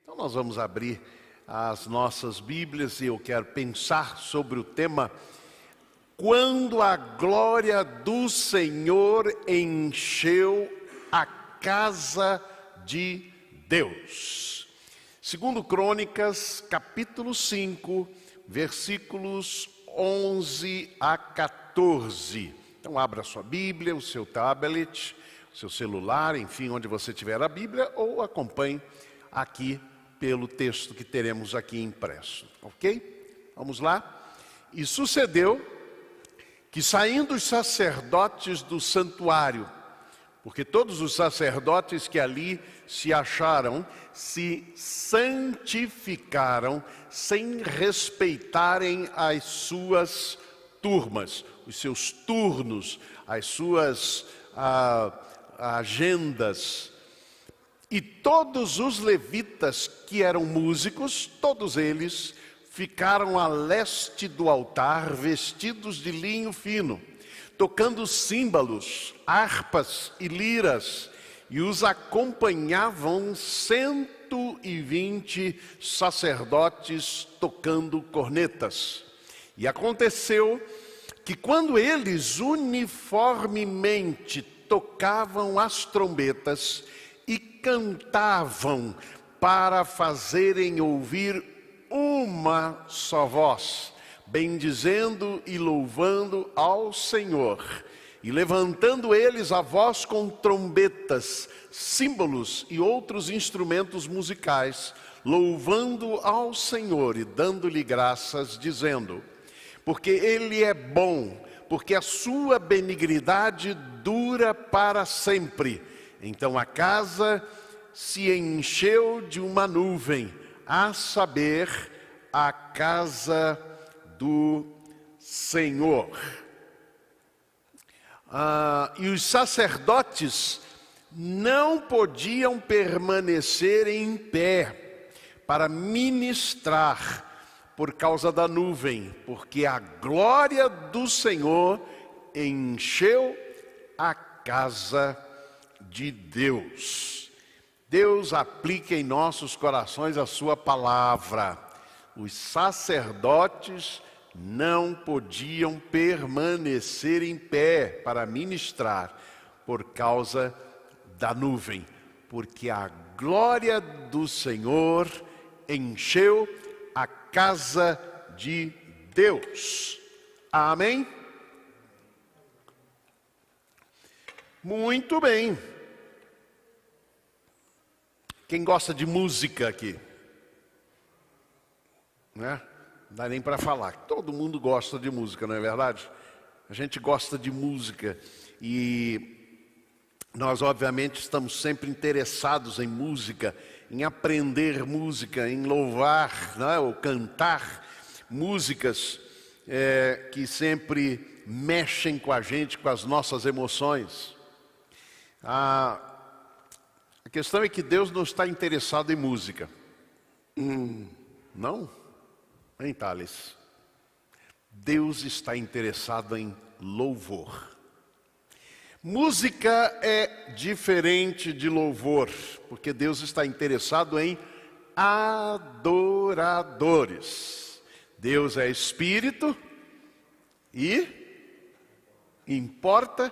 Então nós vamos abrir as nossas Bíblias e eu quero pensar sobre o tema quando a glória do Senhor encheu a casa de Deus. Segundo Crônicas, capítulo 5, versículos 11 a 14. Então abra a sua Bíblia, o seu tablet, o seu celular, enfim, onde você tiver a Bíblia, ou acompanhe aqui pelo texto que teremos aqui impresso, ok? Vamos lá. E sucedeu que saindo os sacerdotes do santuário, porque todos os sacerdotes que ali se acharam, se santificaram sem respeitarem as suas turmas, os seus turnos, as suas agendas. E todos os levitas que eram músicos, todos eles ficaram a leste do altar, vestidos de linho fino, tocando símbolos, harpas e liras, e os acompanhavam 120 sacerdotes tocando cornetas. E aconteceu que quando eles uniformemente tocavam as trombetas e cantavam para fazerem ouvir uma só voz, bendizendo e louvando ao Senhor, e levantando eles a voz com trombetas, símbolos e outros instrumentos musicais, louvando ao Senhor e dando-lhe graças, dizendo: porque Ele é bom, porque a sua benignidade dura para sempre. Então a casa se encheu de uma nuvem, a saber, a casa do Senhor. E os sacerdotes não podiam permanecer em pé para ministrar por causa da nuvem, porque a glória do Senhor encheu a casa de Deus. Deus aplica em nossos corações a sua palavra. Os sacerdotes não podiam permanecer em pé para ministrar por causa da nuvem, porque a glória do Senhor encheu a casa de Deus. Amém? Muito bem. Quem gosta de música aqui? Né? Não dá nem para falar. Todo mundo gosta de música, não é verdade? A gente gosta de música e nós obviamente estamos sempre interessados em música, em aprender música, em louvar, né? Ou cantar músicas que sempre mexem com a gente, com as nossas emoções. A questão é que Deus não está interessado em música. Não? Hein, Thales? Deus está interessado em louvor. Música é diferente de louvor, porque Deus está interessado em adoradores. Deus é espírito e importa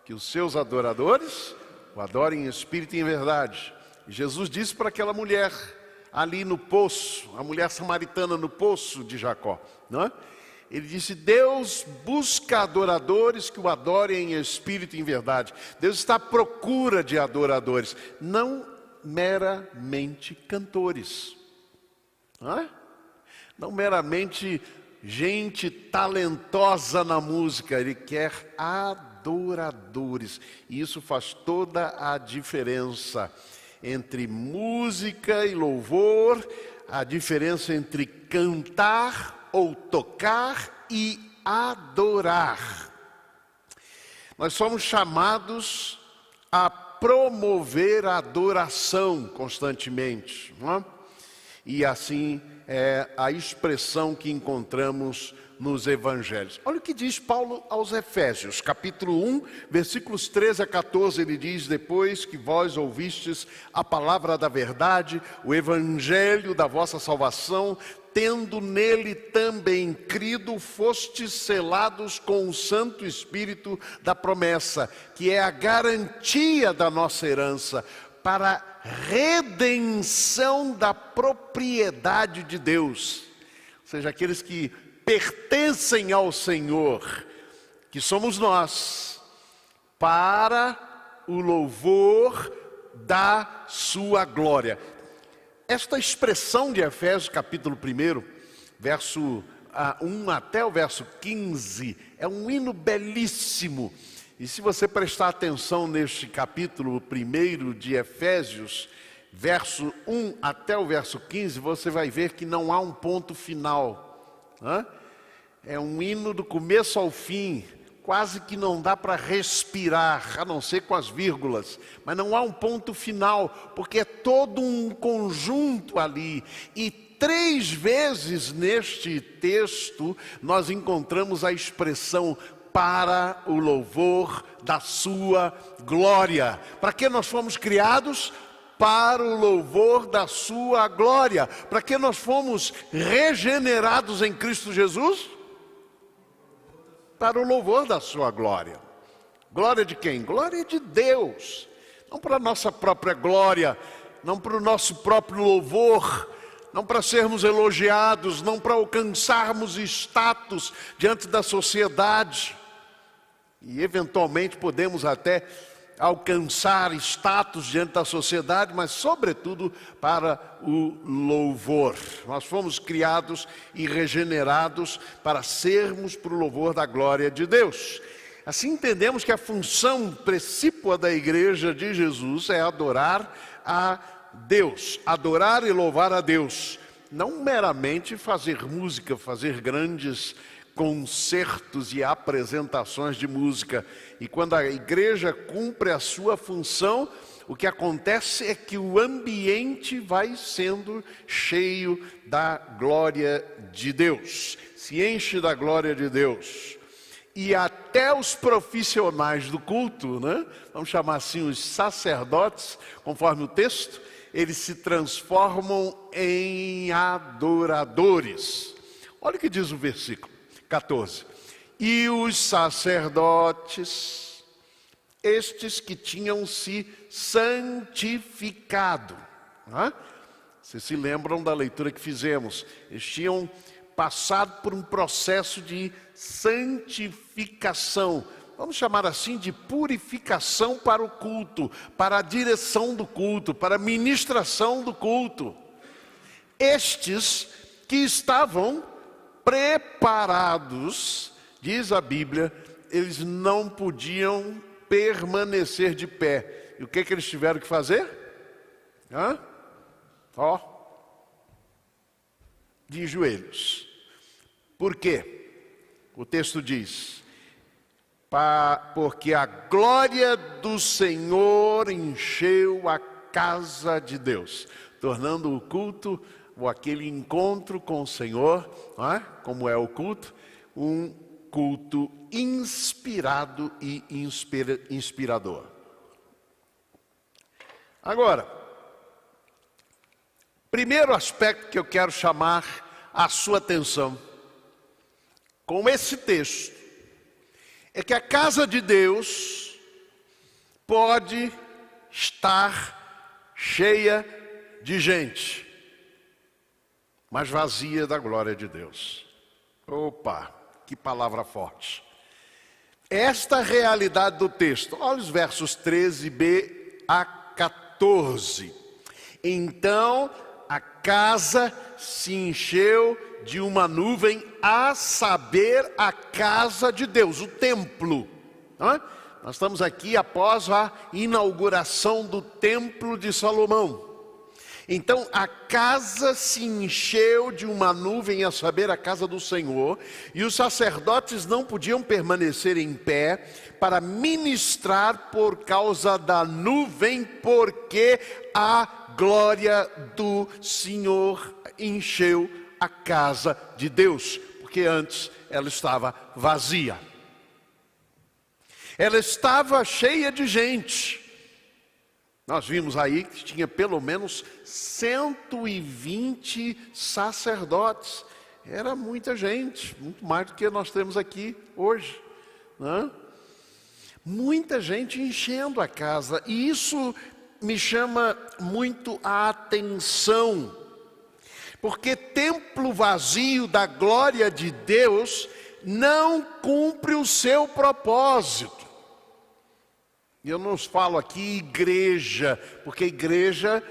que os seus adoradores o adorem em espírito e em verdade. Jesus disse para aquela mulher ali no poço, a mulher samaritana no poço de Jacó, não é? Ele disse: Deus busca adoradores que o adorem em espírito e em verdade. Deus está à procura de adoradores, não meramente cantores, não é? Não meramente gente talentosa na música. Ele quer adoradores. E isso faz toda a diferença entre música e louvor, a diferença entre cantar ou tocar e adorar. Nós somos chamados a promover a adoração constantemente, não é? E assim é a expressão que encontramos nos evangelhos. Olha o que diz Paulo aos Efésios, capítulo 1, versículos 13 a 14, ele diz: depois que vós ouvistes a palavra da verdade, o evangelho da vossa salvação, tendo nele também crido, fostes selados com o Santo Espírito da promessa, que é a garantia da nossa herança, para redenção da propriedade de Deus. Ou seja, aqueles que pertencem ao Senhor, que somos nós, para o louvor da sua glória. Esta expressão de Efésios capítulo 1, verso 1 até o verso 15, é um hino belíssimo. E se você prestar atenção neste capítulo 1 de Efésios, verso 1 até o verso 15, você vai ver que não há um ponto final. É um hino do começo ao fim, quase que não dá para respirar, a não ser com as vírgulas. Mas não há um ponto final, porque é todo um conjunto ali. E 3 vezes neste texto nós encontramos a expressão para o louvor da sua glória. Para que nós fomos criados? Para o louvor da sua glória. Para que nós fomos regenerados em Cristo Jesus? Para o louvor da sua glória. Glória de quem? Glória de Deus. Não para a nossa própria glória, não para o nosso próprio louvor, não para sermos elogiados, não para alcançarmos status diante da sociedade. E eventualmente podemos até alcançar status diante da sociedade, mas sobretudo para o louvor. Nós fomos criados e regenerados para sermos para o louvor da glória de Deus. Assim entendemos que a função precípua da igreja de Jesus é adorar a Deus, adorar e louvar a Deus. Não meramente fazer música, fazer grandes concertos e apresentações de música. E quando a igreja cumpre a sua função, o que acontece é que o ambiente vai sendo cheio da glória de Deus, se enche da glória de Deus. E até os profissionais do culto, vamos chamar assim os sacerdotes, conforme o texto, eles se transformam em adoradores. Olha o que diz o versículo 14. E os sacerdotes, estes que tinham se santificado. Vocês se lembram da leitura que fizemos? Eles tinham passado por um processo de santificação. Vamos chamar assim de purificação para o culto, para a direção do culto, para a ministração do culto. Estes que estavam preparados, diz a Bíblia, eles não podiam permanecer de pé. E o que eles tiveram que fazer? De joelhos. Por quê? O texto diz: porque a glória do Senhor encheu a casa de Deus, tornando o culto, ou aquele encontro com o Senhor, como é o culto, um culto inspirado e inspirador. Agora, primeiro aspecto que eu quero chamar a sua atenção com esse texto é que a casa de Deus pode estar cheia de gente, mas vazia da glória de Deus. Opa, que palavra forte. Esta realidade do texto, olha os versos 13b a 14. Então a casa se encheu de uma nuvem, a saber, a casa de Deus, o templo. Nós estamos aqui após a inauguração do templo de Salomão. Então a casa se encheu de uma nuvem, a saber, a casa do Senhor, e os sacerdotes não podiam permanecer em pé para ministrar por causa da nuvem, porque a glória do Senhor encheu a casa de Deus, porque antes ela estava vazia. Ela estava cheia de gente. Nós vimos aí que tinha pelo menos 120 sacerdotes. Era muita gente, muito mais do que nós temos aqui hoje, né? Muita gente enchendo a casa, e isso me chama muito a atenção, porque templo vazio da glória de Deus não cumpre o seu propósito. E eu não falo aqui igreja, porque igreja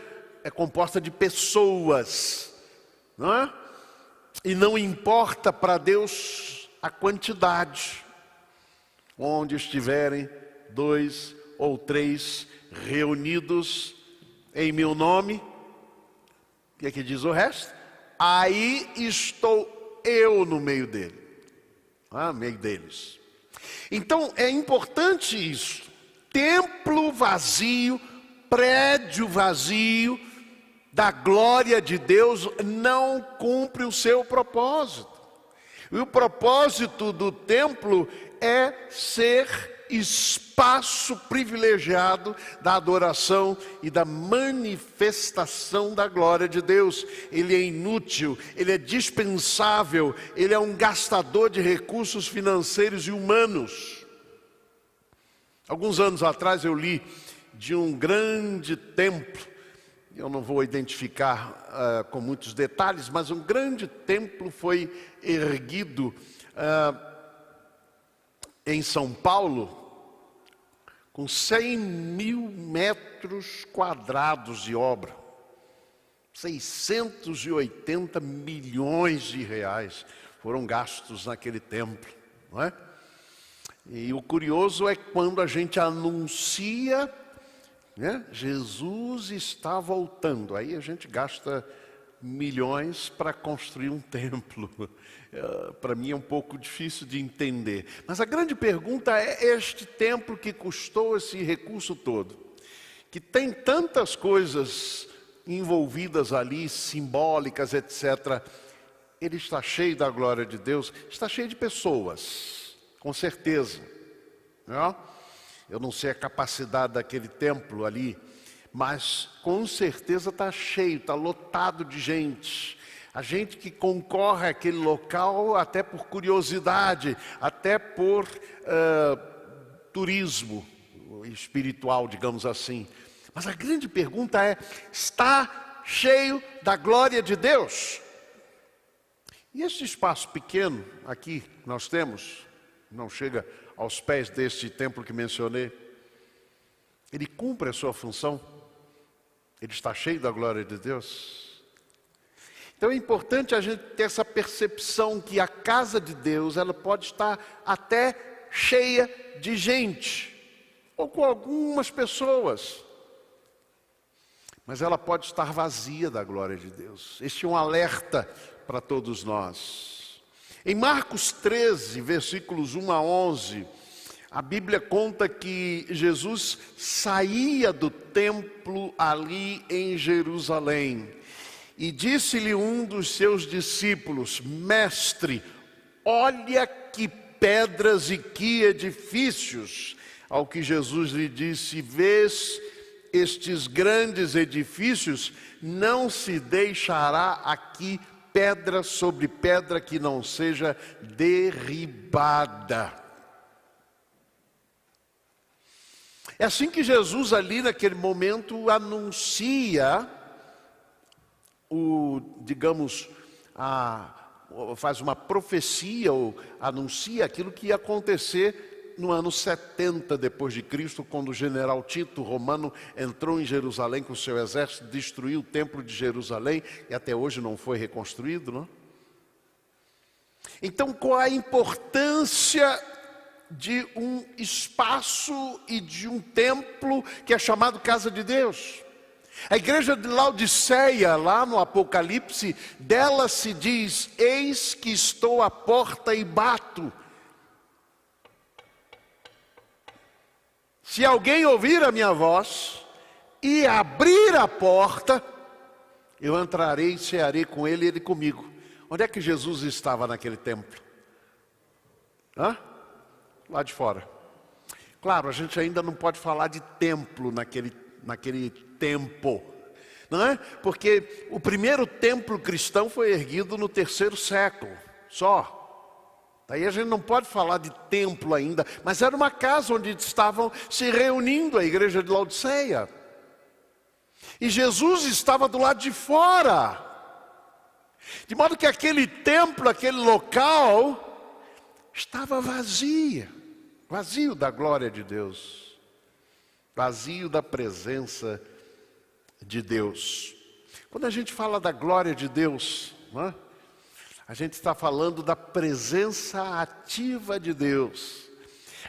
é composta de pessoas, não é? E não importa para Deus a quantidade. Onde estiverem 2 ou 3 reunidos em meu nome, o que é que diz o resto? Aí estou eu no meio dele, no meio deles. Então é importante isso. Templo vazio, prédio vazio da glória de Deus não cumpre o seu propósito. E o propósito do templo é ser espaço privilegiado da adoração e da manifestação da glória de Deus. Ele é inútil, ele é dispensável, ele é um gastador de recursos financeiros e humanos. Alguns anos atrás eu li de um grande templo, eu não vou identificar com muitos detalhes, mas um grande templo foi erguido em São Paulo, com 100 mil metros quadrados de obra, 680 milhões de reais foram gastos naquele templo, não é? E o curioso é quando a gente anuncia, né, Jesus está voltando, aí a gente gasta milhões para construir um templo. Para mim é um pouco difícil de entender. Mas a grande pergunta é: este templo que custou esse recurso todo, que tem tantas coisas envolvidas ali, simbólicas, etc., ele está cheio da glória de Deus? Está cheio de pessoas, com certeza, não? Eu não sei a capacidade daquele templo ali, mas com certeza está cheio, está lotado de gente. A gente que concorre àquele local até por curiosidade, até por turismo espiritual, digamos assim. Mas a grande pergunta é: está cheio da glória de Deus? E esse espaço pequeno aqui que nós temos, não chega aos pés deste templo que mencionei, ele cumpre a sua função? Ele está cheio da glória de Deus? Então é importante a gente ter essa percepção que a casa de Deus, ela pode estar até cheia de gente, ou com algumas pessoas, mas ela pode estar vazia da glória de Deus. Este é um alerta para todos nós. Em Marcos 13, versículos 1 a 11, a Bíblia conta que Jesus saía do templo ali em Jerusalém. E disse-lhe um dos seus discípulos: Mestre, olha que pedras e que edifícios. Ao que Jesus lhe disse: Vês estes grandes edifícios? Não se deixará aqui pedra sobre pedra que não seja derribada. É assim que Jesus ali naquele momento anuncia faz uma profecia, ou anuncia aquilo que ia acontecer no ano 70 depois de Cristo, quando o general Tito romano entrou em Jerusalém com seu exército, destruiu o templo de Jerusalém e até hoje não foi reconstruído, não? Então, qual a importância de um espaço e de um templo que é chamado Casa de Deus? A igreja de Laodiceia, lá no Apocalipse, dela se diz: eis que estou à porta e bato. Se alguém ouvir a minha voz e abrir a porta, eu entrarei e cearei com ele e ele comigo. Onde é que Jesus estava naquele templo? Hã? Lá de fora. Claro, a gente ainda não pode falar de templo naquele tempo, não é? Porque o primeiro templo cristão foi erguido no 3º século, só. Daí a gente não pode falar de templo ainda, mas era uma casa onde estavam se reunindo a igreja de Laodiceia. E Jesus estava do lado de fora. De modo que aquele templo, aquele local, estava vazio da glória de Deus, vazio da presença de Deus. Quando a gente fala da glória de Deus, não é? A gente está falando da presença ativa de Deus.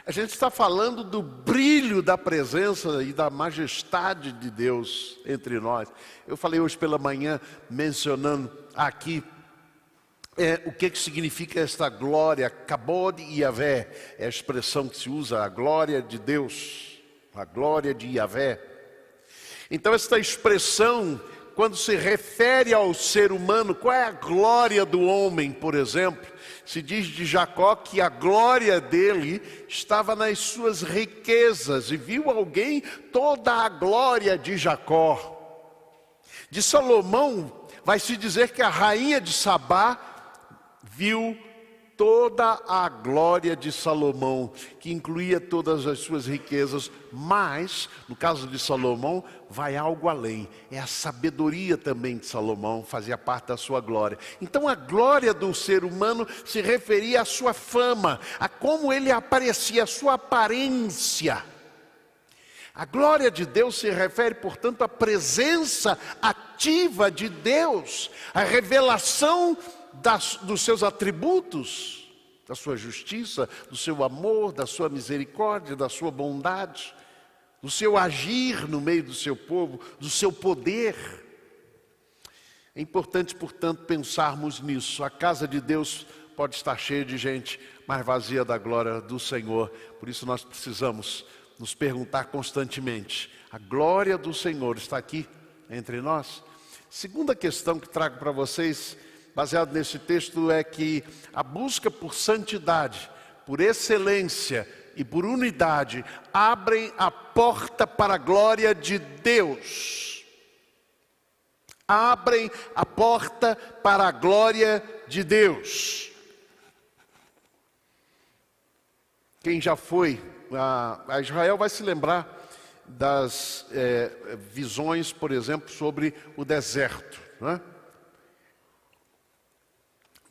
A gente está falando do brilho da presença e da majestade de Deus entre nós. Eu falei hoje pela manhã, mencionando aqui, o que significa esta glória. Kabod Yavé é a expressão que se usa, a glória de Deus, a glória de Yavé. Então esta expressão, quando se refere ao ser humano, qual é a glória do homem, por exemplo? Se diz de Jacó que a glória dele estava nas suas riquezas, e viu alguém toda a glória de Jacó. De Salomão, vai se dizer que a rainha de Sabá viu toda a glória de Salomão, que incluía todas as suas riquezas, mas, no caso de Salomão, vai algo além. É a sabedoria também de Salomão, fazia parte da sua glória. Então a glória do ser humano se referia à sua fama, a como ele aparecia, a sua aparência. A glória de Deus se refere, portanto, à presença ativa de Deus, à revelação dos seus atributos, da sua justiça, do seu amor, da sua misericórdia, da sua bondade, do seu agir no meio do seu povo, do seu poder. É importante, portanto, pensarmos nisso. A casa de Deus pode estar cheia de gente, mas vazia da glória do Senhor. Por isso nós precisamos nos perguntar constantemente: a glória do Senhor está aqui entre nós? Segunda questão que trago para vocês, baseado nesse texto, é que a busca por santidade, por excelência e por unidade abrem a porta para a glória de Deus. Abrem a porta para a glória de Deus. Quem já foi a Israel vai se lembrar das visões, por exemplo, sobre o deserto, não é?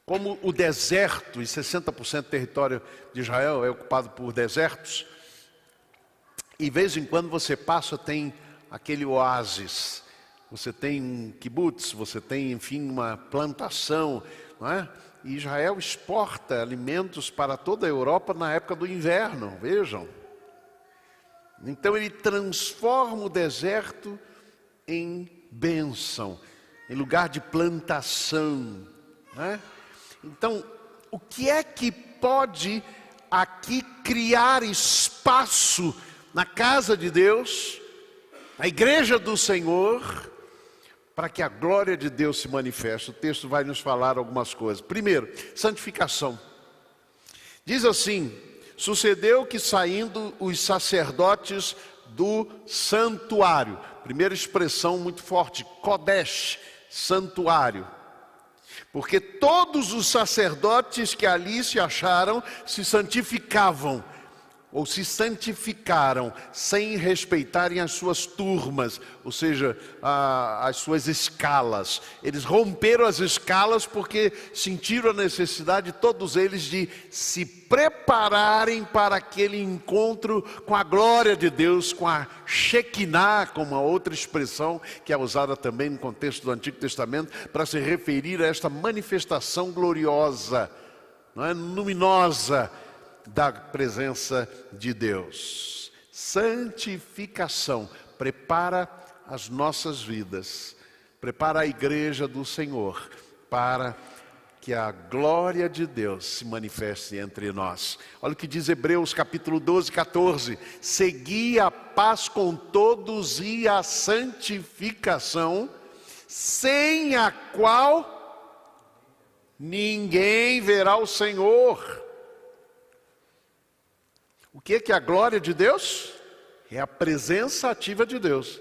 Como o deserto, e 60% do território de Israel é ocupado por desertos, e de vez em quando você passa, tem aquele oásis, você tem um kibutz, você tem, enfim, uma plantação, não é? E Israel exporta alimentos para toda a Europa na época do inverno, vejam. Então ele transforma o deserto em bênção, em lugar de plantação, não é? Então, o que é que pode aqui criar espaço na casa de Deus, na igreja do Senhor, para que a glória de Deus se manifeste? O texto vai nos falar algumas coisas. Primeiro, santificação. Diz assim: sucedeu que, saindo os sacerdotes do santuário, primeira expressão muito forte, Kodesh, santuário. Porque todos os sacerdotes que ali se acharam se santificavam, ou se santificaram, sem respeitarem as suas turmas, ou seja, as suas escalas. Eles romperam as escalas porque sentiram a necessidade, todos eles, de se prepararem para aquele encontro com a glória de Deus, com a Shekinah, como uma outra expressão que é usada também no contexto do Antigo Testamento, para se referir a esta manifestação gloriosa, não é, luminosa, da presença de Deus. Santificação prepara as nossas vidas, prepara a igreja do Senhor para que a glória de Deus se manifeste entre nós. Olha o que diz Hebreus capítulo 12, 14: segui a paz com todos e a santificação, sem a qual ninguém verá o Senhor. que é a glória de Deus? É a presença ativa de Deus.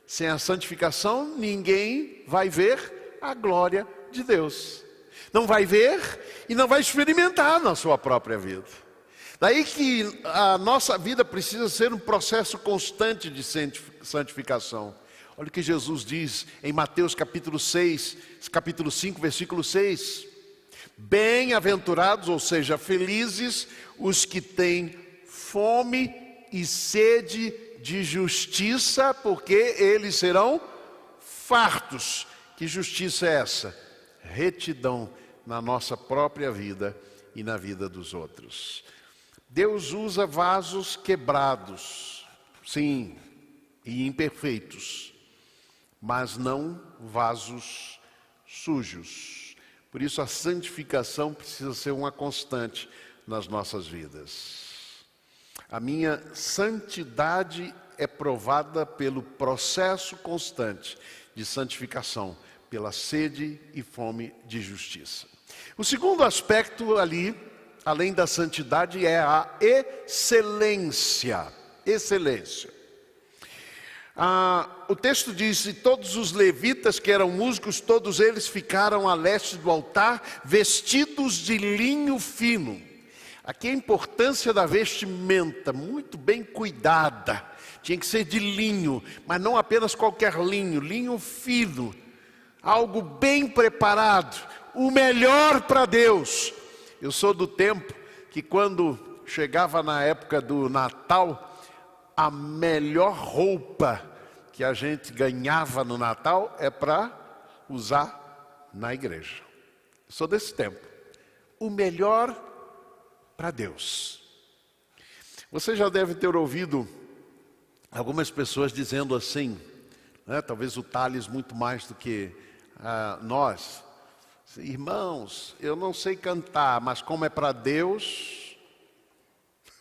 Sem a santificação, ninguém vai ver a glória de Deus. Não vai ver e não vai experimentar na sua própria vida. Daí que a nossa vida precisa ser um processo constante de santificação. Olha o que Jesus diz em Mateus capítulo 5, versículo 6. Bem-aventurados, ou seja, felizes, os que têm fome e sede de justiça, porque eles serão fartos. Que justiça é essa? Retidão na nossa própria vida e na vida dos outros. Deus usa vasos quebrados, sim, e imperfeitos, mas não vasos sujos. Por isso a santificação precisa ser uma constante nas nossas vidas. A minha santidade é provada pelo processo constante de santificação, pela sede e fome de justiça. O segundo aspecto ali, além da santidade, é a excelência. Excelência. O texto diz: e todos os levitas que eram músicos, todos eles ficaram a leste do altar, vestidos de linho fino. Aqui a importância da vestimenta, muito bem cuidada. Tinha que ser de linho, mas não apenas qualquer linho, linho fino. Algo bem preparado, o melhor para Deus. Eu sou do tempo que quando chegava na época do Natal, a melhor roupa que a gente ganhava no Natal é para usar na igreja. Eu sou desse tempo. O melhor para Deus. Você já deve ter ouvido algumas pessoas dizendo assim, né? Talvez o Thales muito mais do que nós. Irmãos, eu não sei cantar, mas como é para Deus...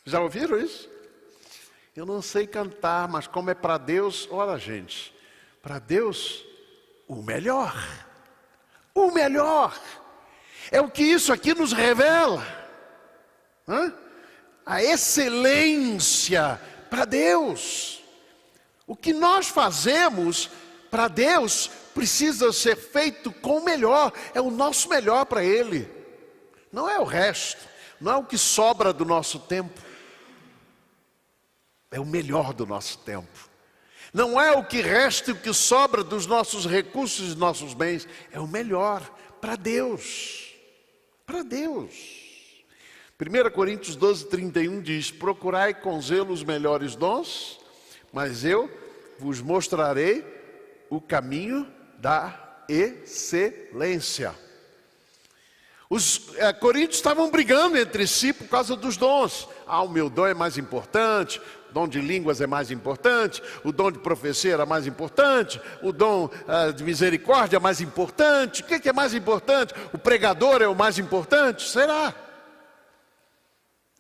Já ouviram isso? Eu não sei cantar, mas como é para Deus... Olha, gente, para Deus, o melhor. O melhor. É o que isso aqui nos revela. A excelência para Deus. O que nós fazemos para Deus precisa ser feito com o melhor. É o nosso melhor para Ele. Não é o resto. Não é o que sobra do nosso tempo. É o melhor do nosso tempo. Não é o que resta e o que sobra dos nossos recursos e dos nossos bens. É o melhor para Deus. Para Deus. 1 Coríntios 12, 31 diz: procurai com zelo os melhores dons, mas eu vos mostrarei o caminho da excelência. Os coríntios estavam brigando entre si por causa dos dons. O meu dom é mais importante, o dom de línguas é mais importante, o dom de profecia era mais importante, o dom de misericórdia é mais importante. O que é mais importante? O pregador é o mais importante? Será?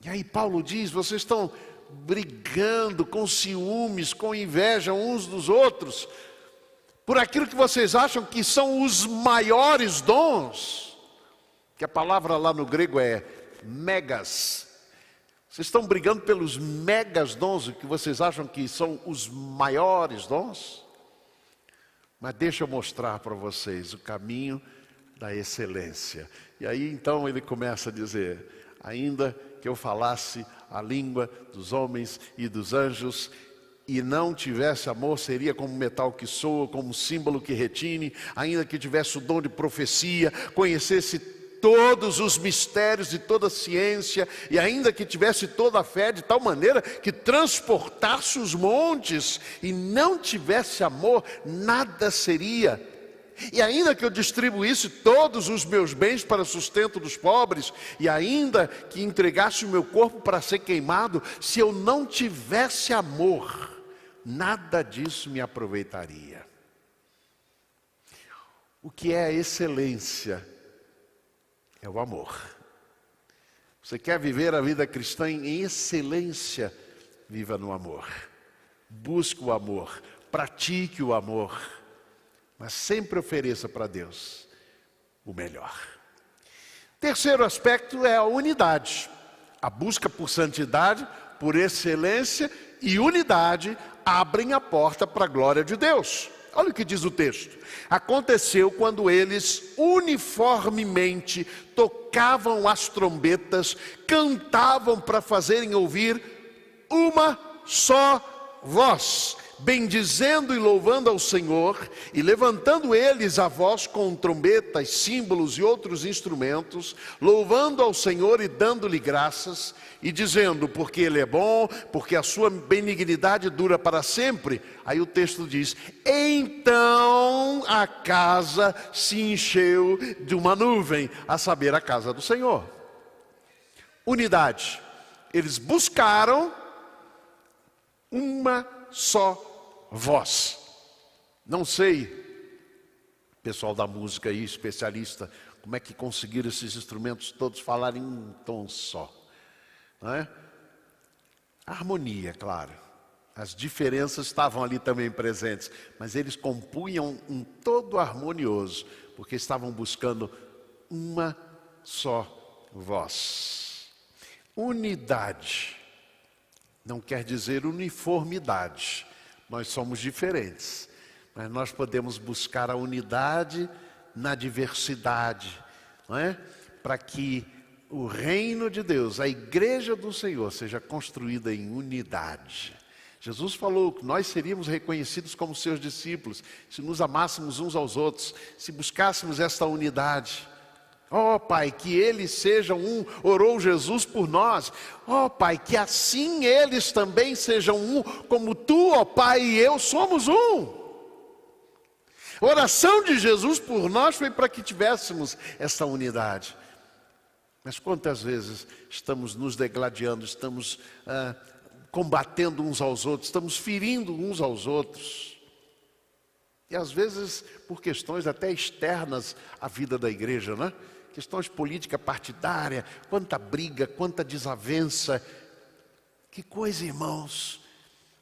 E aí Paulo diz: vocês estão brigando com ciúmes, com inveja uns dos outros, por aquilo que vocês acham que são os maiores dons, que a palavra lá no grego é megas. Vocês estão brigando pelos megas dons, o que vocês acham que são os maiores dons? Mas deixa eu mostrar para vocês o caminho da excelência. E aí então ele começa a dizer: ainda que eu falasse a língua dos homens e dos anjos e não tivesse amor, seria como metal que soa, como símbolo que retine. Ainda que tivesse o dom de profecia, conhecesse todos os mistérios de toda a ciência, e ainda que tivesse toda a fé de tal maneira que transportasse os montes, e não tivesse amor, nada seria. E ainda que eu distribuísse todos os meus bens para o sustento dos pobres, e ainda que entregasse o meu corpo para ser queimado, se eu não tivesse amor, nada disso me aproveitaria. O que é a excelência? É o amor. Você quer viver a vida cristã em excelência? Viva no amor. Busque o amor, pratique o amor. Mas sempre ofereça para Deus o melhor. Terceiro aspecto é a unidade. A busca por santidade por excelência e unidade abrem a porta para a glória de Deus. Olha o que diz o texto. Aconteceu quando eles uniformemente tocavam as trombetas, cantavam para fazerem ouvir uma só voz, bendizendo e louvando ao Senhor, e levantando eles a voz com trombetas, símbolos e outros instrumentos, louvando ao Senhor e dando-lhe graças, e dizendo, porque Ele é bom, porque a sua benignidade dura para sempre. Aí o texto diz, então a casa se encheu de uma nuvem, a saber, a casa do Senhor. Unidade. Eles buscaram uma só voz. Não sei, pessoal da música aí, especialista, como é que conseguiram esses instrumentos todos falarem em um tom só, não é? A harmonia, claro. As diferenças estavam ali também presentes, mas eles compunham um todo harmonioso, porque estavam buscando uma só voz. Unidade não quer dizer uniformidade. Nós somos diferentes, mas nós podemos buscar a unidade na diversidade, não é? Para que o reino de Deus, a igreja do Senhor, seja construída em unidade. Jesus falou que nós seríamos reconhecidos como seus discípulos se nos amássemos uns aos outros, se buscássemos esta unidade. Ó Pai, que eles sejam um, orou Jesus por nós. Ó Pai, que assim eles também sejam um, como Tu, ó Pai, e eu somos um. A oração de Jesus por nós foi para que tivéssemos essa unidade. Mas quantas vezes estamos nos degladiando, estamos combatendo uns aos outros, estamos ferindo uns aos outros. E às vezes por questões até externas à vida da igreja, né? Questões política partidária, quanta briga, quanta desavença. Que coisa, irmãos.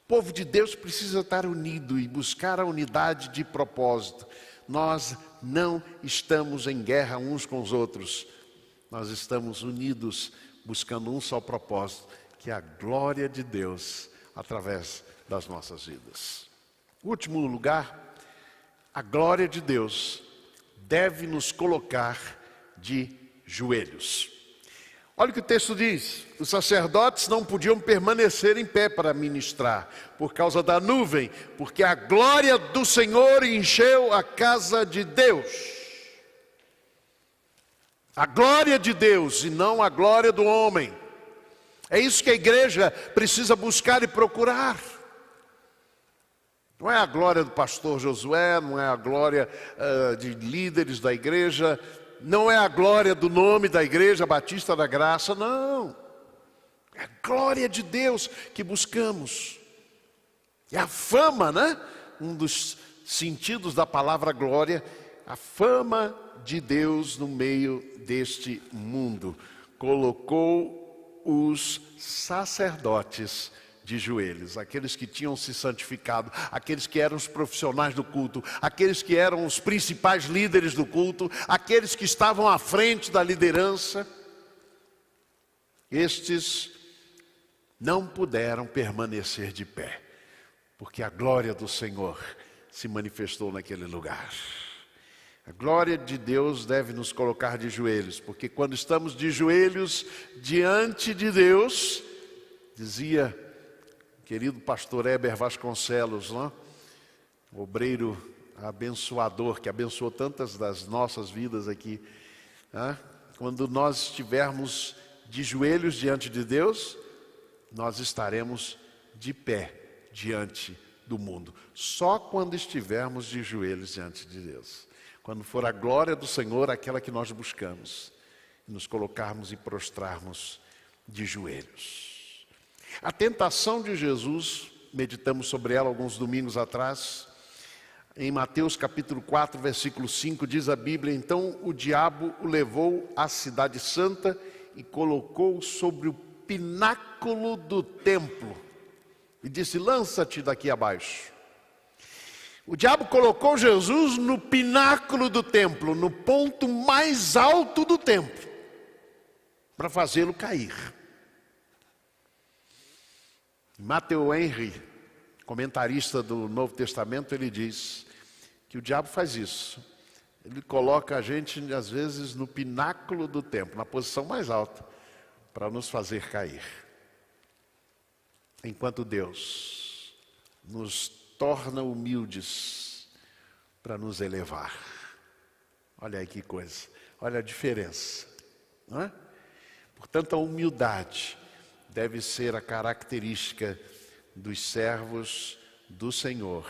O povo de Deus precisa estar unido e buscar a unidade de propósito. Nós não estamos em guerra uns com os outros. Nós estamos unidos, buscando um só propósito, que é a glória de Deus através das nossas vidas. Último lugar, a glória de Deus deve nos colocar de joelhos. Olha o que o texto diz: os sacerdotes não podiam permanecer em pé para ministrar, por causa da nuvem, porque a glória do Senhor encheu a casa de Deus. A glória de Deus e não a glória do homem. É isso que a igreja precisa buscar e procurar. Não é a glória do pastor Josué, não é a glória de líderes da igreja, não é a glória do nome da igreja Batista da Graça, não. É a glória de Deus que buscamos. É a fama, né? Um dos sentidos da palavra glória, a fama de Deus no meio deste mundo. Colocou os sacerdotes de joelhos, aqueles que tinham se santificado, aqueles que eram os profissionais do culto, aqueles que eram os principais líderes do culto, aqueles que estavam à frente da liderança. Estes não puderam permanecer de pé, porque a glória do Senhor se manifestou naquele lugar. A glória de Deus deve nos colocar de joelhos, porque quando estamos de joelhos diante de Deus, dizia querido pastor Heber Vasconcelos, não? O obreiro abençoador, que abençoou tantas das nossas vidas aqui. Né? Quando nós estivermos de joelhos diante de Deus, nós estaremos de pé diante do mundo. Só quando estivermos de joelhos diante de Deus. Quando for a glória do Senhor, aquela que nós buscamos, nos colocarmos e prostrarmos de joelhos. A tentação de Jesus, meditamos sobre ela alguns domingos atrás, em Mateus capítulo 4, versículo 5, diz a Bíblia: então o diabo o levou à cidade santa e colocou sobre o pináculo do templo e disse: lança-te daqui abaixo. O diabo colocou Jesus no pináculo do templo, no ponto mais alto do templo, para fazê-lo cair. Matthew Henry, comentarista do Novo Testamento, ele diz que o diabo faz isso. Ele coloca a gente, às vezes, no pináculo do templo, na posição mais alta, para nos fazer cair. Enquanto Deus nos torna humildes para nos elevar. Olha aí que coisa, olha a diferença, não é? Portanto, a humildade deve ser a característica dos servos do Senhor.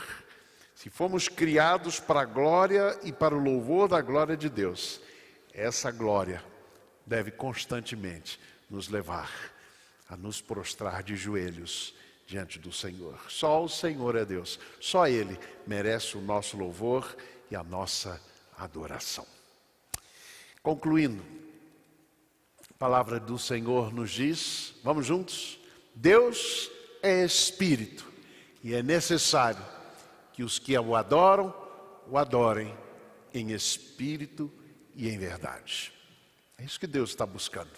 Se fomos criados para a glória e para o louvor da glória de Deus, essa glória deve constantemente nos levar a nos prostrar de joelhos diante do Senhor. Só o Senhor é Deus, só Ele merece o nosso louvor e a nossa adoração. Concluindo, a palavra do Senhor nos diz, vamos juntos? Deus é Espírito e é necessário que os que o adorem em espírito e em verdade. É isso que Deus está buscando.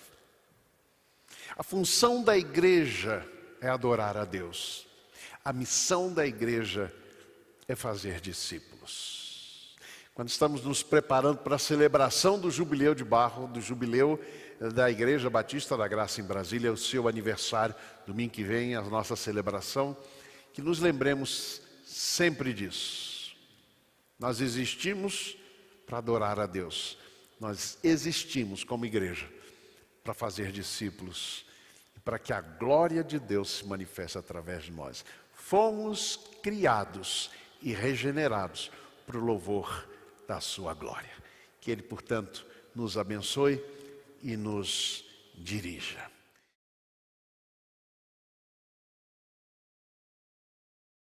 A função da igreja é adorar a Deus. A missão da igreja é fazer discípulos. Quando estamos nos preparando para a celebração do Jubileu de Barro, do Jubileu da Igreja Batista da Graça em Brasília, o seu aniversário, domingo que vem, a nossa celebração, que nos lembremos sempre disso. Nós existimos para adorar a Deus. Nós existimos como igreja para fazer discípulos e para que a glória de Deus se manifeste através de nós. Fomos criados e regenerados para o louvor da sua glória. Que Ele, portanto, nos abençoe e nos dirija.